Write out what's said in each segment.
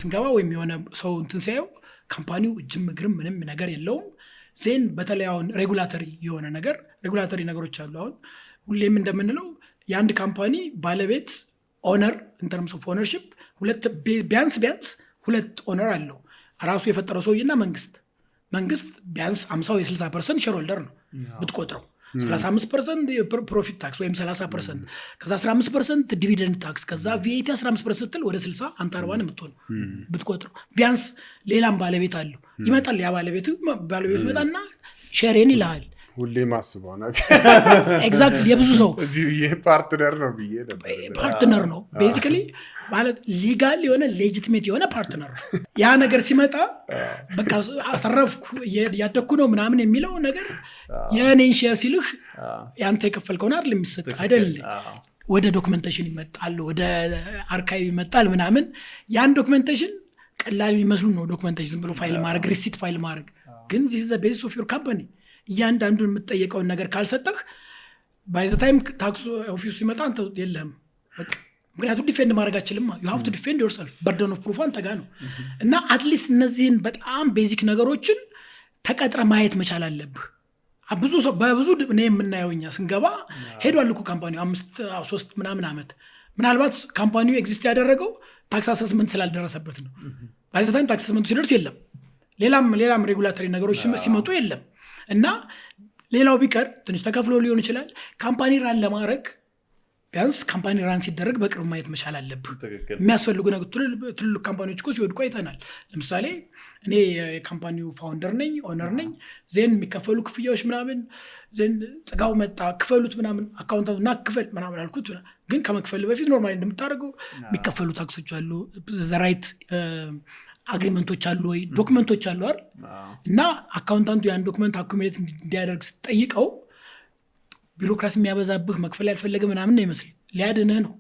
ስንገባ ወይም የሆነ ሰው እንትን ሲያየው ካምፓኒው እጅም እግርም ምንም ነገር የለውም ዜን በተለይ አሁን ሬጉላተሪ የሆነ ነገር ሬጉላተሪ ነገሮች አሉ አሁን ሁሌም እንደምንለው የአንድ ካምፓኒ ባለቤት ኦነር ኢን ተርምስ ኦፍ ኦነርሺፕ ሁለት ቢያንስ ሁለት ኦነር አለው ራሱ የፈጠረው ሰውዬና መንግስት ቢያንስ 50 ወይ 60% ሼር ሆልደር ነው ብትቆጥረው 35% ፕሮፊት ታክስ ወይም 30% ከዛ 15% ዲቪደንድ ታክስ ከዛ ቪኤቲ 15% ስትል ወደ 60 አንተ 40 ነው የምትሆነው ብትቆጥረው ቢያንስ ሌላም ባለቤት አለው ይመጣል ያ ባለቤቱ ይመጣና ሼርን ይላል ሁሌ ማስበው ነገር ኤግዛክትሊ የብዙ ሰው እዚህ ፓርትነር ነው ቤዚካሊ ማለት ሊጋል የሆነ ሌጂቲሜት የሆነ ፓርትነር ያ ነገር ሲመጣ በቃ አተረፍኩ ያደኩ ነው ምናምን የሚለው ነገር የኔን ሼር ሲልህ ያንተ የከፈልከውን አይደል የሚሰጥ አይደል ወደ ዶክመንቴሽን ይመጣል ወደ አርካይቭ ይመጣል ምናምን ያን ዶክመንቴሽን ቀላል የሚመስሉ ነው ዶክመንቴሽን ዝም ብሎ ፋይል ማድረግ ሪሲት ፋይል ማድረግ ግን this is the basis of your company እያንዳንዱን የምትጠየቀውን ነገር ካልሰጠህ by the time ታክስ ኦፊስ ሲመጣ አንተ የለም በቃ ምክንያቱም ዲፌንድ ማድረግ አችልም you have to defend yourself burden of proof አንተ ጋር ነው እና አትሊስት እነዚህን በጣም ቤዚክ ነገሮችን ተቀጥረ ማየት መቻል አለብህ ብዙ ሰው በብዙ እኔ የምናየው እኛ ስንገባ ሄዷል እኮ ካምፓኒው 3 ምናምን ዓመት ምናልባት ካምፓኒው ኤግዚስት ያደረገው ታክስ አሰስመንት ስላልደረሰበት ነው by the time ታክስ አሰስመንቱ ሲደርስ የለም ሌላም ሬጉላተሪ ነገሮች ሲመጡ የለም እና ሌላው ቢቀር ትንሽ ተከፍሎ ሊሆን ይችላል ካምፓኒ ራን ለማድረግ ቢያንስ ካምፓኒ ራን ሲደረግ በቅርብ ማየት መቻል አለብህ የሚያስፈልጉ ነገር ትልልቅ ካምፓኒዎች እኮ ሲወድቁ አይተናል ለምሳሌ እኔ የካምፓኒው ፋውንደር ነኝ ኦነር ነኝ ዜን የሚከፈሉ ክፍያዎች ምናምን ዜን ጥጋው መጣ ክፈሉት ምናምን አካውንታንቱ እና ክፈል ምናምን አልኩት ግን ከመክፈል በፊት ኖርማሊ እንደምታደርገው የሚከፈሉ ታክሶች አሉ ዘራይት አግሪመንቶች አሉ ወይ ዶክመንቶች አሉ አይደል እና አካውንታንቱ ያን ዶክመንት አኩሙሌት እንዲያደርግ ሲጠይቀው ቢሮክራሲ የሚያበዛብህ መክፈል ያልፈለገ ምናምን ነው ይመስል ሊያድንህ ነው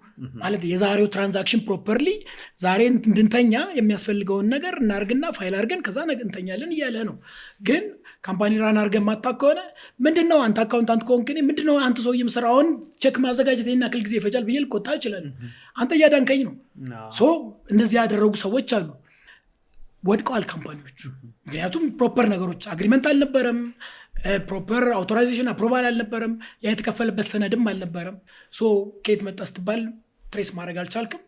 ማለት የዛሬው ትራንዛክሽን ፕሮፐርሊ ዛሬ እንድንተኛ የሚያስፈልገውን ነገር እናርግና ፋይል አርገን ከዛ ነገ እንተኛለን እያለ ነው ግን ካምፓኒ ራን አርገን ማጣ ከሆነ ምንድነው አንተ አካውንታንት ከሆንክ ምንድነው አንተ ሰው የምሰራውን ቼክ ማዘጋጀት እና ክል ጊዜ ይፈጃል ብዬ ልቆጣ ይችላል አንተ ያዳንከኝ ነው ሶ እንደዚህ ያደረጉ ሰዎች አሉ ወድቀዋል ካምፓኒዎች ምክንያቱም ፕሮፐር ነገሮች አግሪመንት አልነበረም ፕሮፐር አውቶራይዜሽን አፕሮቫል አልነበረም ያ የተከፈለበት ሰነድም አልነበረም ሶ ከየት መጣ ስትባል ትሬስ ማድረግ አልቻልክም